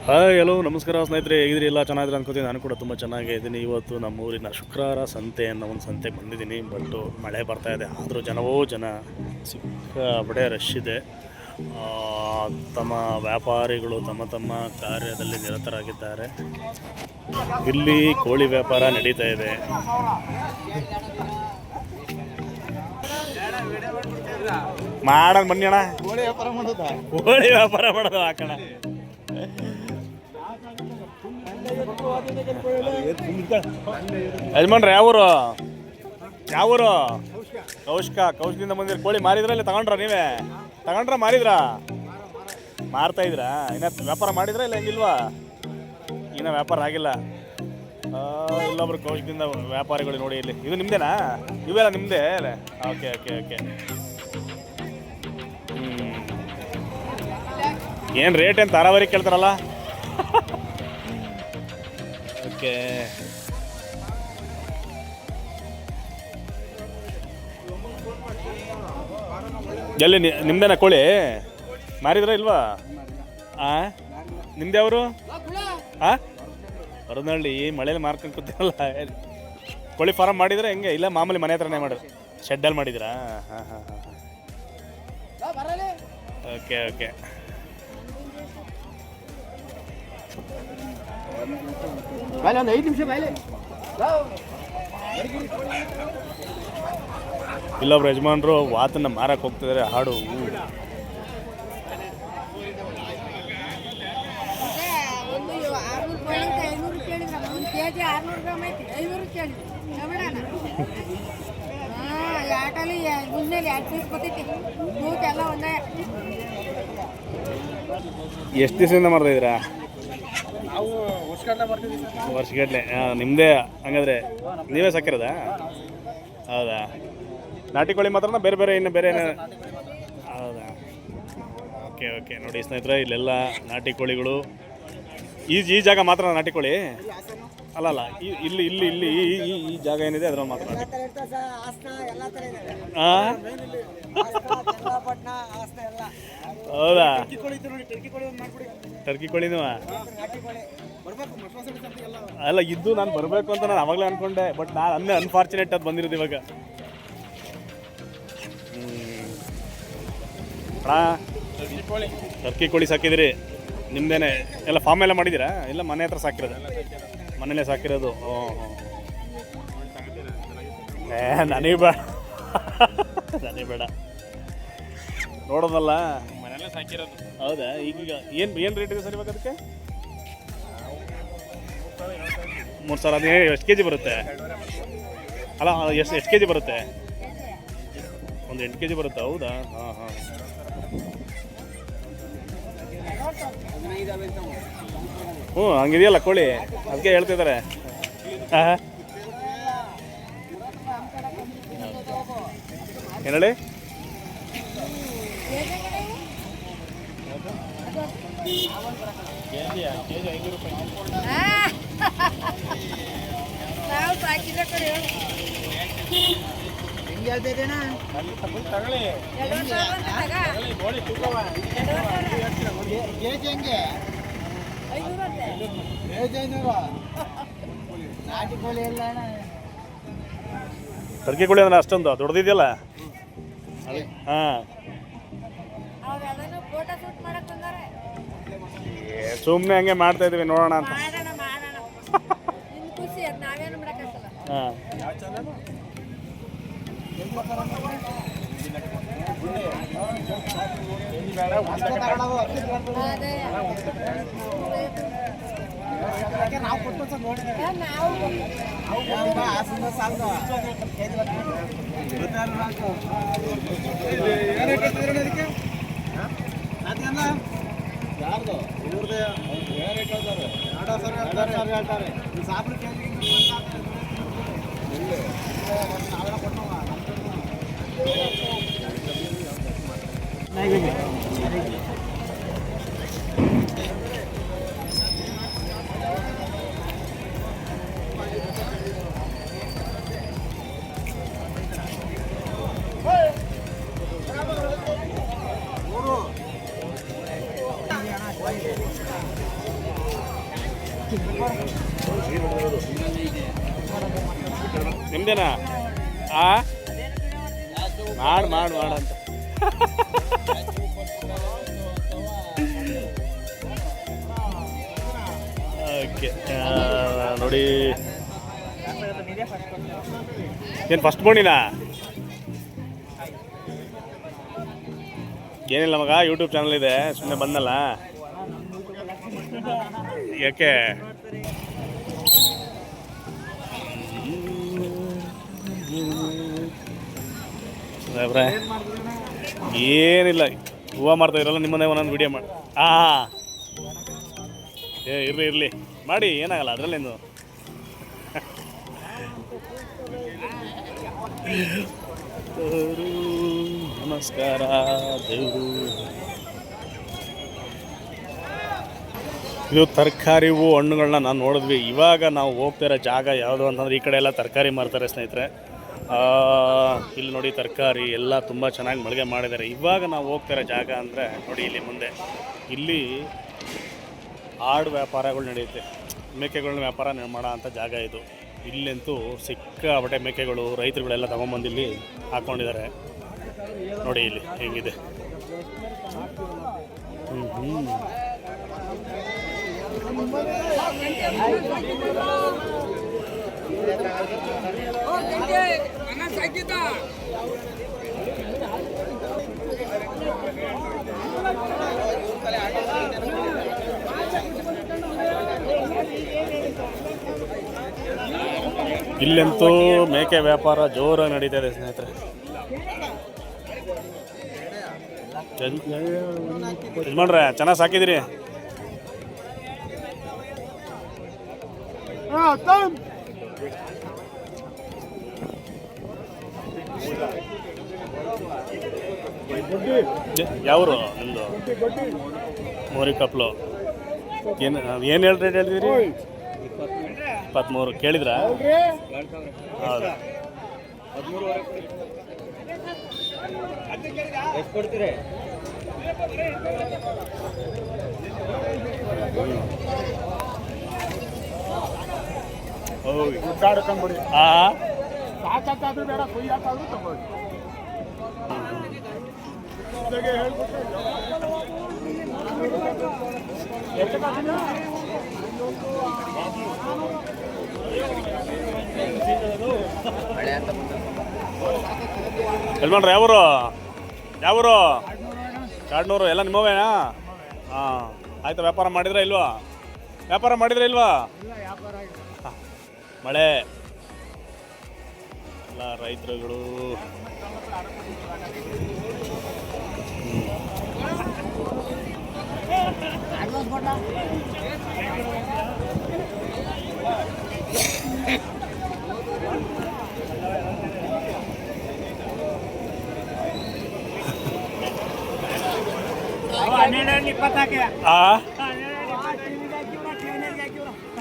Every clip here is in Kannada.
ಹಾಯ್ ಹಲೋ ನಮಸ್ಕಾರ ಸ್ನೇಹಿತರೆ, ಹೇಗಿದ್ರಿ? ಎಲ್ಲ ಚೆನ್ನಾಗಿದ್ರೆ ಅನ್ಕೋತೀನಿ. ನಾನು ಕೂಡ ತುಂಬ ಚೆನ್ನಾಗಿದ್ದೀನಿ. ಇವತ್ತು ನಮ್ಮೂರಿನ ಶುಕ್ರವಾರ ಸಂತೆ ಅನ್ನೋ ಒಂದು ಸಂತೆಗೆ ಬಂದಿದ್ದೀನಿ. ಬಟ್ ಮಳೆ ಬರ್ತಾಯಿದೆ, ಆದರೂ ಜನ ಸಿಕ್ಕಾಪಟ್ಟೆ ರಶ್ ಇದೆ. ತಮ್ಮ ವ್ಯಾಪಾರಿಗಳು ತಮ್ಮ ಕಾರ್ಯದಲ್ಲಿ ನಿರತರಾಗಿದ್ದಾರೆ. ಇಲ್ಲಿ ಕೋಳಿ ವ್ಯಾಪಾರ ನಡೀತಾ ಇದೆ. ಮಾಡೋದು ಬನ್ನಿ ಅಣ್ಣ, ಕೋಳಿ ವ್ಯಾಪಾರ ಮಾಡೋದು ಹಾಕೋಣ. ಯಜಮಾನ್ರಿ ಯಾವೂರು? ಕೌಶದಿಂದ ಬಂದಿರಿ. ಕೋಳಿ ಮಾರಿದ್ರ ಇಲ್ಲ ತಗೊಂಡ್ರ? ನೀವೇ ತಗೊಂಡ್ರ ಮಾರಿದ್ರ? ಮಾರ್ತಾ ಇದ್ರಾ? ಇನ್ನ ವ್ಯಾಪಾರ ಮಾಡಿದ್ರ ಇಲ್ಲ ಹೆಂಗಿಲ್ವಾ? ಇನ್ನ ವ್ಯಾಪಾರ ಆಗಿಲ್ಲ. ಇಲ್ಲೊಬ್ರು ಕೌಶದಿಂದ ವ್ಯಾಪಾರಿಗಳು ನೋಡಿ. ಇಲ್ಲಿ ಇದು ನಿಮ್ದೇನಾ? ಇವೆಲ್ಲ ನಿಮ್ದೇ? Okay okay okay. ಏನು ರೇಟ್ ಏನು ತಾರಾವರಿ ಕೇಳ್ತಾರಲ್ಲ? ಓಕೆ. ಎಲ್ಲಿ ನಿಮ್ದೇನಾ ಕೋಳಿ? ಮಾರಿದ್ರ ಇಲ್ವಾ? ನಿಮ್ದು ಯಾವರು? ಹೊರನಹಳ್ಳಿ. ಮಳೇಲಿ ಮಾರ್ಕೊಂಡು ಕೂತಿರಲ್ಲ. ಕೋಳಿ ಫಾರಮ್ ಮಾಡಿದ್ರೆ ಹೆಂಗೆ? ಇಲ್ಲ ಮಾಮೂಲಿ ಮನೆ ಹತ್ರನೇ ಮಾಡಿದ್ರು, ಶೆಡ್ಡಲ್ಲಿ ಮಾಡಿದ್ರಾ? ಹಾಂ. Okay okay. ಒಂದು 5 ನಿಮಿಷ ಮೇಲೆ ಇಲ್ಲೊಬ್ರು ಯಜಮಾನ್ರು ವಾತನ್ನ ಮಾರಕ್ಕೆ ಹೋಗ್ತಿದ್ದಾರೆ. ಹಾಡು ಎಷ್ಟು ದಿವಸದಿಂದ ಮಾಡ್ತಾ ಇದ್ದೀರಾ? ವರ್ಷಗಟ್ಟಲೆ. ನಿಮ್ಮದೇ ಹಂಗಾದ್ರೆ? ನೀವೇ ಸಾಕಿರೋದಾ? ಹೌದಾ? ನಾಟಿ ಕೋಳಿ ಮಾತ್ರ ಬೇರೆ ಬೇರೆ ಇನ್ನು ಬೇರೆ? ಹೌದಾ? Okay okay. ನೋಡಿ ಸ್ನೇಹಿತರೆ, ಇಲ್ಲೆಲ್ಲ ನಾಟಿ ಕೋಳಿಗಳು. ಈ ಜಾಗ ಮಾತ್ರ ನಾಟಿ ಕೋಳಿ? ಅಲ್ಲ ಇಲ್ಲಿ ಇಲ್ಲಿ ಇಲ್ಲಿ ಈ ಜಾಗ ಏನಿದೆ ಅದ್ರ ಮಾತ್ರ. ಹೌದಾ? ಟರ್ಕಿ ಕೋಳಿನೂ ಅಲ್ಲ ಇದ್ದು. ನಾನು ಬರಬೇಕು ಅಂತ ನಾನು ಅವಾಗಲೇ ಅಂದ್ಕೊಂಡೆ, ಬಟ್ ನಾನು ಅನ್ಫಾರ್ಚುನೇಟ್ ಅದು ಬಂದಿರೋದು ಇವಾಗ. ಟರ್ಕಿ ಕೋಳಿ ಸಾಕಿದಿರಿ? ನಿಮ್ದೇನೆ ಎಲ್ಲ ಫಾರ್ಮ್ ಎಲ್ಲ ಮಾಡಿದ್ದೀರಾ? ಇಲ್ಲ ಮನೆ ಹತ್ರ ಸಾಕಿರೋದು? ಮನೇಲೇ ಸಾಕಿರೋದು. ನನಗೆ ಬೇಡ ನೋಡೋದಲ್ಲ, ಮನೇಲೆ ಸಾಕಿರೋದು. ಹೌದಾ? ಈಗೀಗ ಏನು ರೇಟ್ ಇದೆ ಸರ್ ಇವಾಗ ಅದಕ್ಕೆ? 3,000. ಅದು ಎಷ್ಟು ಕೆ ಜಿ ಬರುತ್ತೆ? ಅಲ್ಲ ಎಷ್ಟು ಕೆ ಜಿ ಬರುತ್ತೆ? ಒಂದು 8 ಕೆ ಜಿ ಬರುತ್ತೆ. ಹೌದಾ? ಹಾಂ. ಹಂಗಿದೆಯಲ್ಲ ಕೋಳಿ, ಅದಕ್ಕೆ ಹೇಳ್ತಿದ್ದಾರೆ. ಏನು ಹೇಳಿ? ಟರ್ಕಿ ಕೋಳಿ ಅಂದ್ರೆ ಅಷ್ಟೊಂದು ದೊಡ್ಡದಿದೆಯಲ್ಲ? ಹಾಂ. ಸುಮ್ಮನೆ ಹಂಗೆ ಮಾಡ್ತಾ ಇದೀವಿ, ನೋಡೋಣ ಅಂತ. ಹಾಂ. ಯಾರ್ದು ಇವ್ರದೇ ರೇಟ್ ಹೇಳ್ತಾರೆ. 2,000 ಹೇಳ್ತಾರೆ. ಈ ಸಾಬ್ರು ನಿಮ್ದೇನಾ? ಆ ಮಾಡು ಅಂತ ಓಕೆ ನೋಡಿ, ಏನು ಫಸ್ಟ್ ಬೋಣಿನಾ? ಏನಿಲ್ಲ ಮಗ, ಯೂಟ್ಯೂಬ್ ಚಾನಲ್ ಇದೆ, ಸುಮ್ಮನೆ ಬಂದಲ್ಲ. ಯಾಕೆ? ಏನಿಲ್ಲ, ಹೂವು ಮಾಡ್ತಾ ಇರಲ್ಲ, ನಿಮ್ಮನ್ನೇ ಒಂದೊಂದು ವಿಡಿಯೋ ಮಾಡಿ. ಇರಲಿ ಮಾಡಿ, ಏನಾಗಲ್ಲ ಅದರಲ್ಲೇನು. ನಮಸ್ಕಾರ ದೇವರು. ಇದು ತರಕಾರಿ ಹೂವು ಹಣ್ಣುಗಳನ್ನ ನಾನು ನೋಡಿದ್ವಿ. ಇವಾಗ ನಾವು ಹೋಗ್ತಿರೋ ಜಾಗ ಯಾವುದು ಅಂತಂದ್ರೆ, ಈ ಕಡೆ ಎಲ್ಲ ತರಕಾರಿ ಮಾರ್ತಾರೆ ಸ್ನೇಹಿತರೆ. ಇಲ್ಲಿ ನೋಡಿ, ತರಕಾರಿ ಎಲ್ಲ ತುಂಬ ಚೆನ್ನಾಗಿ ಮಳಿಗೆ ಮಾಡಿದ್ದಾರೆ. ಇವಾಗ ನಾವು ಹೋಗ್ತಿರೋ ಜಾಗ ಅಂದರೆ ನೋಡಿ, ಇಲ್ಲಿ ಮುಂದೆ ಇಲ್ಲಿ ಆಡು ವ್ಯಾಪಾರಗಳು ನಡೆಯುತ್ತೆ. ಮೇಕೆಗಳನ್ನ ವ್ಯಾಪಾರ ಮಾಡೋ ಅಂಥ ಜಾಗ ಇದು. ಇಲ್ಲಂತೂ ಸಿಕ್ಕಾಪಟ್ಟೆ ಮೇಕೆಗಳು ರೈತರುಗಳೆಲ್ಲ ತಗೊಂಬಂದು ಇಲ್ಲಿ ಹಾಕ್ಕೊಂಡಿದ್ದಾರೆ. ನೋಡಿ ಇಲ್ಲಿ ಹೇಗಿದೆ. ಇಲ್ಲಂತೂ ಮೇಕೆ ವ್ಯಾಪಾರ ಜೋರಾಗಿ ನಡೀತಾ ಇದೆ ಸ್ನೇಹಿತರೆ. ಯಜಮಾನ್ರೆ, ಚೆನ್ನಾಗಿ ಸಾಕಿದಿರಿ. ಯಾವರು ನಿಮ್ಮದು? ಮೋರಿ ಕಪ್ಲು. ಏನು ರೇಟ್ ಹೇಳ್ತೀರಿ? 23 ಕೇಳಿದ್ರಾ? ಹೌದು. ಎಷ್ಟು ಕೊಡ್ತೀರಿ? ದುಡ್ಡಾಡ್ಕೊಂಡ್ಬಿಡಿ. ಸಾಕಾದ್ರೂ ಬೇಡ, ಕೊಯ್ಯಾಕಾದ್ರೂ ತಗೊಳ್ಳಿ. ಯಜಮಾನ್ರೆ, ಯಾವರು? ಕಾಡ್ನೂರು. ಎಲ್ಲ ನಿಮ್ಮವೇನಾ? ಹಾಂ, ಆಯ್ತು. ವ್ಯಾಪಾರ ಮಾಡಿದ್ರೆ ಇಲ್ವಾ? ಮಳೆ ಎಲ್ಲ ರೈತರುಗಳು.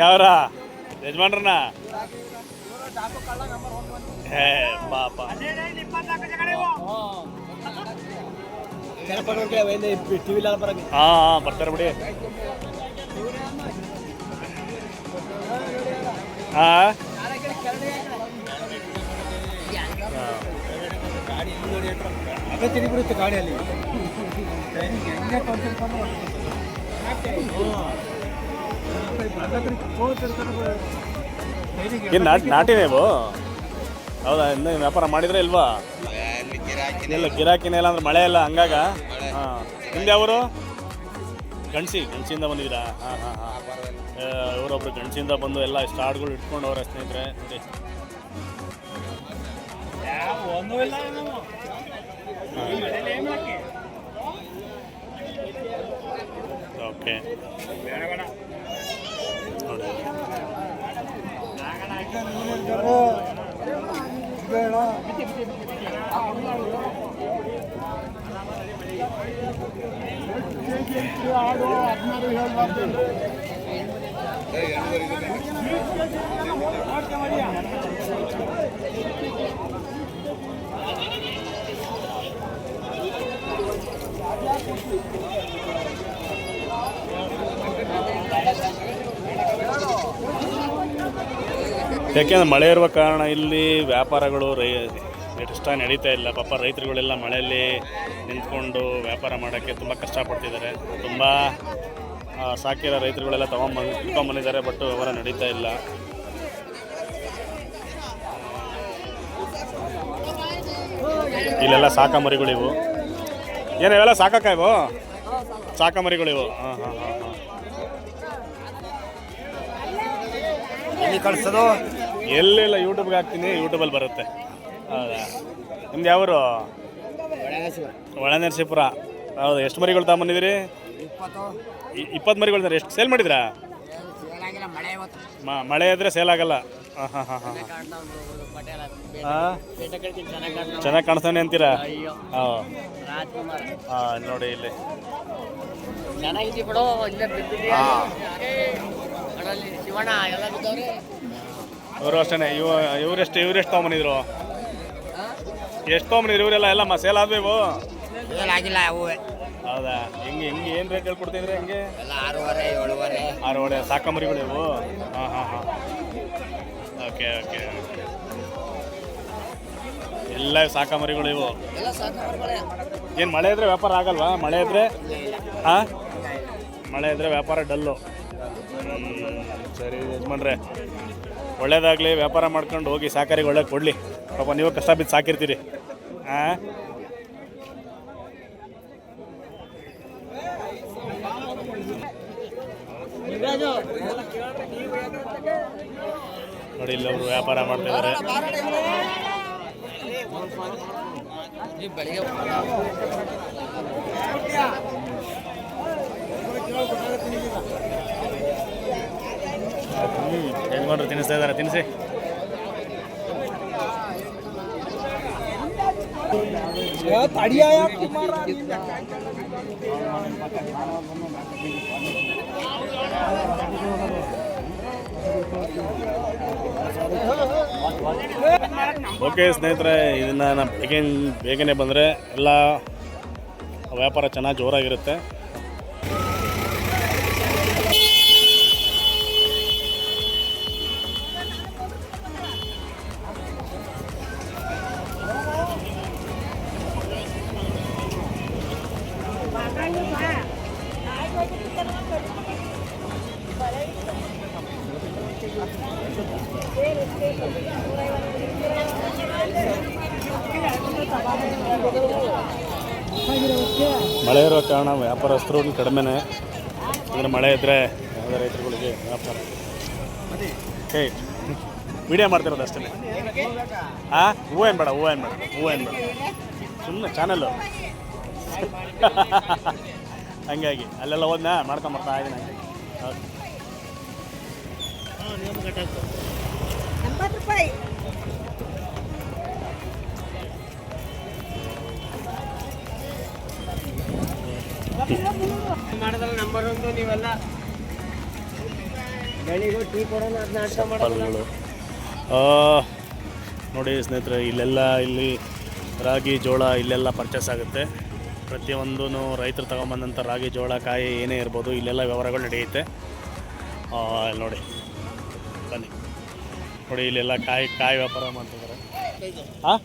ಯಾವ್ರ ಯಜಮಾನ್ರನ್ನ? ಪಾಪ. ಬರ್ತಾರೆ ಬಿಡಿ. ತಿರುಗಿಬಿಡುತ್ತೆ ಗಾಡಿಯಲ್ಲಿ. ಏನು ನಾಟಿನೇ ಇವು? ಹೌದಾ? ಇನ್ನು ವ್ಯಾಪಾರ ಮಾಡಿದ್ರೆ ಇಲ್ವಾ? ಇಲ್ಲ, ಗಿರಾಕಿನೇ ಇಲ್ಲ ಅಂದ್ರೆ ಮಳೆ ಇಲ್ಲ ಹಂಗಾಗ. ಹಾಂ, ನಿಮ್ದು ಯಾವರು? ಗಂಡಸಿಂದ ಬಂದಿದ್ದೀರಾ? ಹಾಂ. ಇವರೊಬ್ರು ಗಂಡಸಿಂದ ಬಂದು ಎಲ್ಲ ಸ್ಟಾರ್ಟ್ಗಳು ಇಟ್ಕೊಂಡು ಅವರ ಸ್ನೇಹಿತರೆ ನೋಡಿ. ಓಕೆ ನೋಡಿ. ಯಾಕೆಂದರೆ ಮಳೆ ಇರುವ ಕಾರಣ ಇಲ್ಲಿ ವ್ಯಾಪಾರಗಳು ಇಷ್ಟ ನಡೀತಾ ಇಲ್ಲ. ಪಾಪ ರೈತರುಗಳೆಲ್ಲ ಮಳೆಯಲ್ಲಿ ನಿಂತ್ಕೊಂಡು ವ್ಯಾಪಾರ ಮಾಡೋಕ್ಕೆ ತುಂಬ ಕಷ್ಟಪಡ್ತಿದ್ದಾರೆ. ತುಂಬ ಸಾಕಿರೋ ರೈತರುಗಳೆಲ್ಲ ಇಟ್ಕೊಂಬಂದಿದ್ದಾರೆ, ಬಟ್ ವ್ಯವಹಾರ ನಡೀತಾ ಇಲ್ಲ. ಇಲ್ಲೆಲ್ಲ ಸಾಕ ಮರಿಗಳಿವು. ಏನು ಇವೆಲ್ಲ ಸಾಕಕ್ಕ ಇವು? ಸಾಕ ಮರಿಗಳಿವು. ಹಾಂ ಹಾಂ ಹಾಂ ಹಾಂ. ಎಲ್ಲಿ ಕಳಿಸೋದು? ಎಲ್ಲೆಲ್ಲ ಯೂಟ್ಯೂಬ್ಗೆ ಹಾಕ್ತೀನಿ, ಯೂಟ್ಯೂಬಲ್ಲಿ ಬರುತ್ತೆ. ಹೌದಾ? ನಿಮ್ದು ಯಾವರು? ಒಳನರಸೀಪುರ. ಹೌದು. ಎಷ್ಟು ಮರಿಗಳು ತಗೊಂಬಂದಿದ್ದೀರಿ? 20 ಮರಿಗಳು. ಎಷ್ಟು ಸೇಲ್ ಮಾಡಿದ್ರಾ? ಮಳೆ ಇದ್ರೆ ಸೇಲ್ ಆಗಲ್ಲ. ಹಾಂ ಹಾಂ ಹಾಂ ಹಾಂ ಹಾಂ. ಚೆನ್ನಾಗಿ ಕಾಣಿಸ್ತಾನೆ ಅಂತೀರಾ? ಹಾಂ ಹಾಂ. ನೋಡಿ ಇಲ್ಲಿ ಇವರು ಅಷ್ಟೇ. ಇವರೆಷ್ಟು ತೊಗೊಂಬಂದಿದ್ರು? ಎಷ್ಟು ತೊಗೊಂಬಂದಿದ್ರು ಇವರೆಲ್ಲ? ಎಲ್ಲ ಸೇಲ್ ಆದ್ವು ಇವು? ಆಗಿಲ್ಲ ಅವು. ಹೌದಾ? ಹೆಂಗೆ ಏನು ರೇಟ್ ಹೇಳ್ಕೊಡ್ತಿದ್ರೆ? ಹೆಂಗೆ? 6.5 7.5. 6.5 ಸಾಕಂಬರಿಗಳು ಇವು? ಹಾಂ ಹಾಂ ಹಾಂ. Okay okay okay. ಎಲ್ಲ ಸಾಕಂಬರಿಗಳು ಇವು. ಏನು ಮಳೆ ಇದ್ರೆ ವ್ಯಾಪಾರ ಆಗಲ್ವಾ? ಮಳೆ ಇದ್ರೆ ಹಾಂ, ಮಳೆ ಇದ್ರೆ ವ್ಯಾಪಾರ ಡಲ್ಲು. ಸರಿ ಯಜಮಾನ್ರೆ, ಒಳ್ಳೇದಾಗಲಿ. ವ್ಯಾಪಾರ ಮಾಡ್ಕೊಂಡು ಹೋಗಿ, ಸಾಕಾರಿಗೆ ಒಳ್ಳೆ ಕೊಡಲಿ. ಪಾಪ ನೀವು ಕಷ್ಟ ಬಿದ್ದು ಸಾಕಿರ್ತೀರಿ. ಹಾಂ, ನೋಡಿ ಇಲ್ಲಿ ಅವರು ವ್ಯಾಪಾರ ಮಾಡ್ತಿದ್ದಾರೆ. ಯಜಮಾನ್ರು ತಿನ್ನಿಸ್ತಾ ಇದ್ದಾರೆ. ತಿನ್ನಿಸಿ. ಓಕೆ ಸ್ನೇಹಿತರೆ, ಇದನ್ನು ನಾನು ಬೇಗನೆ ಬಂದರೆ ಎಲ್ಲ ವ್ಯಾಪಾರ ಚೆನ್ನಾಗಿ ಜೋರಾಗಿರುತ್ತೆ. ಮಳೆ ಇರೋ ಕಾರಣ ವ್ಯಾಪಾರಸ್ಥರು ಕಡಿಮೆನೇ. ಅಂದರೆ ಮಳೆ ಇದ್ದರೆ ಯಾವುದೇ ರೈತರುಗಳಿಗೆ ವ್ಯಾಪಾರ. ಏಯ್, ವಿಡಿಯೋ ಮಾಡ್ತಿರೋದು ಅಷ್ಟೇ. ಹಾಂ, ಹೂವು ಏನು ಬೇಡ, ಸುಮ್ಮನೆ ಚಾನಲ್ಲು. ಹಂಗಾಗಿ ಅಲ್ಲೆಲ್ಲ ಹೋದ್ನಾ ಮಾಡ್ಕೊಂಬರ್ತಾ ಇದ್ದೀನಿ. ಹಂಗಾಗಿ ₹80. ಮಾಡಿದ್ರೆ ನಂಬರ್ ಒಂದು ನೀವೆಲ್ಲ ಬೆಳಿಗ್ಗೆ ಟೀ ಕೊಡೋಣ, ಅದನ್ನ ಅರ್ಥ ಮಾಡೋದು. ನೋಡಿ ಸ್ನೇಹಿತರೆ, ಇಲ್ಲಿ ರಾಗಿ ಜೋಳ ಇಲ್ಲೆಲ್ಲ ಪರ್ಚೇಸ್ ಆಗುತ್ತೆ. ಪ್ರತಿಯೊಂದೂ ರೈತರು ತಗೊಂಬಂದಂಥ ರಾಗಿ ಜೋಳ ಕಾಯಿ ಏನೇ ಇರ್ಬೋದು, ಇಲ್ಲೆಲ್ಲ ವ್ಯವಹಾರಗಳು ನಡೆಯುತ್ತೆ. ನೋಡಿ ಬನ್ನಿ, ನೋಡಿ ಇಲ್ಲೆಲ್ಲ ಕಾಯಿ ವ್ಯಾಪಾರ ಮಾಡ್ತಿದ್ದಾರೆ. ಹಾಂ,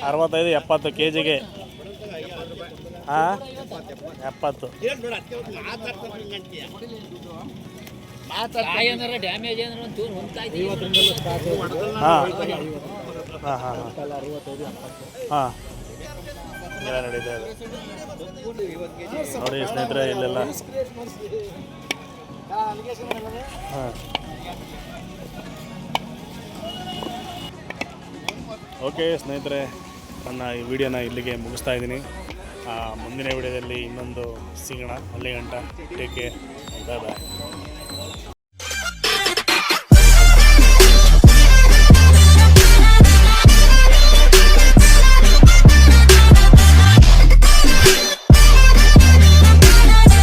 65-70 ಕೆಜಿಗೆ. ಹಾಂ, 70. ಡ್ಯಾಮೇಜ್ ಹಾಂ ಹಾಂ ಹಾಂ ಹಾಂ, ಎಲ್ಲ ನಡೀತಾ ಇದೆ. ನೋಡಿ ಸ್ನೇಹಿತರೆ, ಇಲ್ಲೆಲ್ಲ ಹಾಂ. ಓಕೆ ಸ್ನೇಹಿತರೆ, ನನ್ನ ಈ ವಿಡಿಯೋನ ಇಲ್ಲಿಗೆ ಮುಗಿಸ್ತಾ ಇದ್ದೀನಿ. ಮುಂದಿನ ವಿಡಿಯೋದಲ್ಲಿ ಇನ್ನೊಂದು ಸಿಗೋಣ. ಅಲ್ಲಿ ಗಂಟ ಟೇಕ್ ಕೇರ್, ಬಾಯ್ ಬಾಯ್.